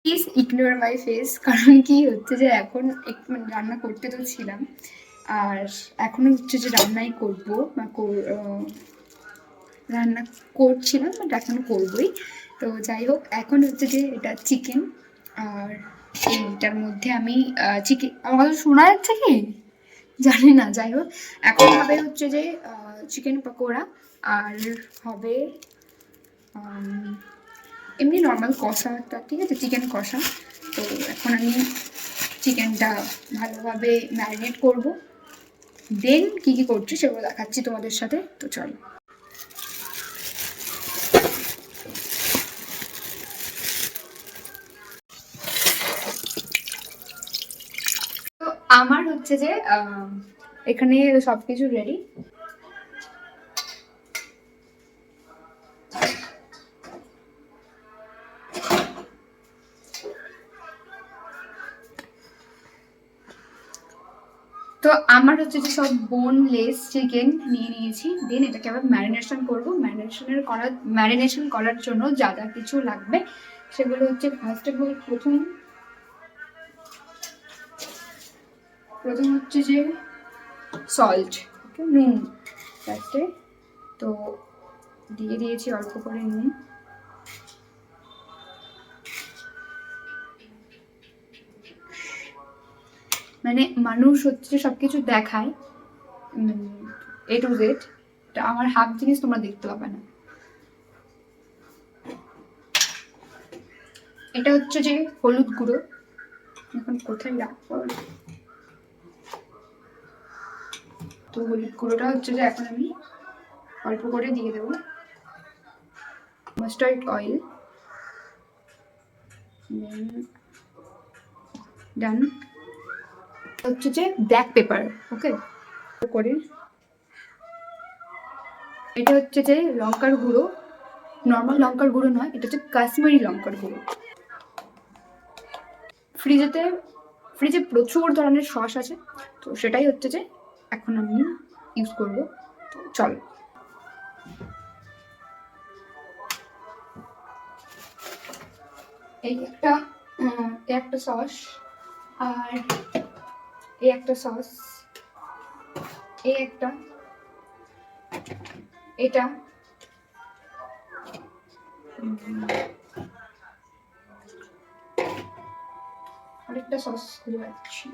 Please ignore my face, কারণ কি হচ্ছে যে এখন মানে রান্না করতে তো ছিলাম, আর এখনো হচ্ছে যে রান্নাই করবো বা রান্না করছিলাম, বাট এখনো করবোই। তো যাই হোক, এখন হচ্ছে যে এটা চিকেন, আর এইটার মধ্যে আমি চিকেন, আমার কথা শোনা যাচ্ছে কি জানি না, যাই হোক এখন হবে হচ্ছে যে চিকেন পকোড়া, আর হবে এমনি নর্মাল কষাটা, ঠিক আছে, চিকেন কষা। তো এখন আমি চিকেনটা ভালোভাবে ম্যারিনেট করব, দেন কী কী করছি সেগুলো দেখাচ্ছি তোমাদের সাথে। তো চলো। তো আমার হচ্ছে যে এখানে সব কিছু রেডি। তো আমার হচ্ছে যে সব বোনলেস চিকেন নিয়ে নিয়েছি, দেন এটাকে আবার ম্যারিনেশন করবো। ম্যারিনেশন করার জন্য যা যা কিছু লাগবে সেগুলো হচ্ছে ফার্স্ট অফ অল প্রথম হচ্ছে যে সল্ট, ওকে, নুন ফার্স্টে। তো দিয়ে দিয়েছি অল্প করে নুন, মানে মানুষ হচ্ছে সবকিছু দেখায় এ টু জেড, আমার হাফ জিনিস তোমরা দেখতে পাবে না। এটা হচ্ছে যে হলুদ গুঁড়ো, এখন কোথায় রাখবো, তো হলুদ গুঁড়োটা হচ্ছে যে এখন আমি অল্প করে দিয়ে দেবো। মাস্টার্ড অয়েল, ডান। হচ্ছে যে ব্ল্যাক পেপার, ওকে করে। এটা হচ্ছে যে লঙ্কার গুঁড়ো, নর্মাল লঙ্কার গুঁড়ো নয়, এটা হচ্ছে কাশ্মীরি লঙ্কার গুঁড়ো। ফ্রিজে প্রচুর ধরনের সস আছে, তো সেটাই হচ্ছে যে এখন আমি ইউজ করবো। তো চলো। এই একটা সস, আর এই একটা সস, এই একটা, এটা, আরেকটা সস খুঁজে পাচ্ছি,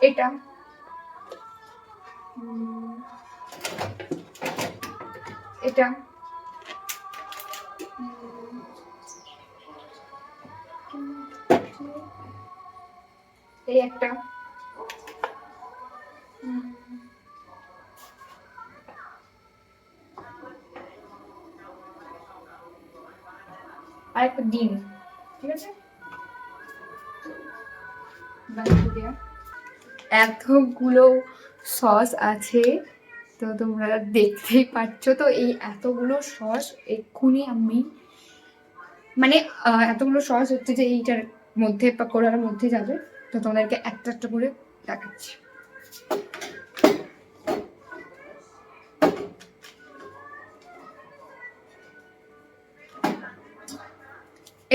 এটা, এটা, এই একটা, আর একটা ডিম, ঠিক আছে। এতগুলো সস আছে, তো তোমরা দেখতেই পাচ্ছ। তো এই এতগুলো সস এক্ষুনি আমি, মানে এতগুলো সস হচ্ছে যে এইটার মধ্যে পকোড়ার মধ্যে যাবে। তো তোমাদেরকে একটা একটা করে দেখাচ্ছি।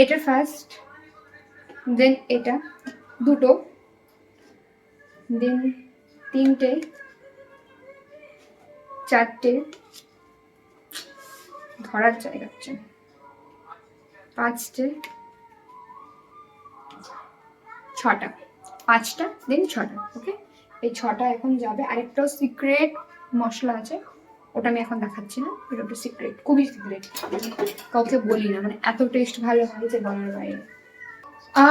এটা ফার্স্ট, দেন এটা দুটো, দেন তিনটে, চারটে, ধরার জায়গা হচ্ছে পাঁচটে, ছটা, পাঁচটা দেন ছটা, ওকে। এই ছটা এখন যাবে। আরেকটাও সিক্রেট মশলা আছে, ওটা আমি এখন দেখাচ্ছি না, এটা একটা সিক্রেট, খুবই সিক্রেট, কাউকে বলি না, মানে এত টেস্ট ভালো হয় যে বলার বাইরে।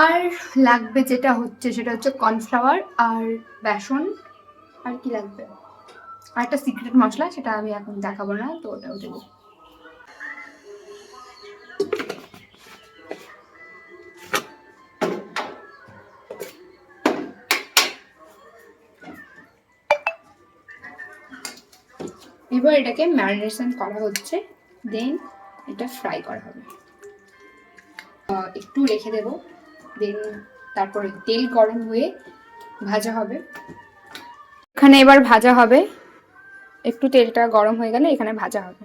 আর লাগবে যেটা হচ্ছে সেটা হচ্ছে কর্নফ্লাওয়ার আর বেসন। আর কি লাগবে, আর একটা সিক্রেট মশলা, সেটা আমি এখন দেখাবো না, তো ওটাও দেবো। এবার এটাকে ম্যারিনেশন করা হচ্ছে, দেন এটা ফ্রাই করা হবে, একটু রেখে দেব, দেন তারপরে তেল গরম হয়ে ভাজা হবে। এখানে এবার ভাজা হবে, একটু তেলটা গরম হয়ে গেলে এখানে ভাজা হবে।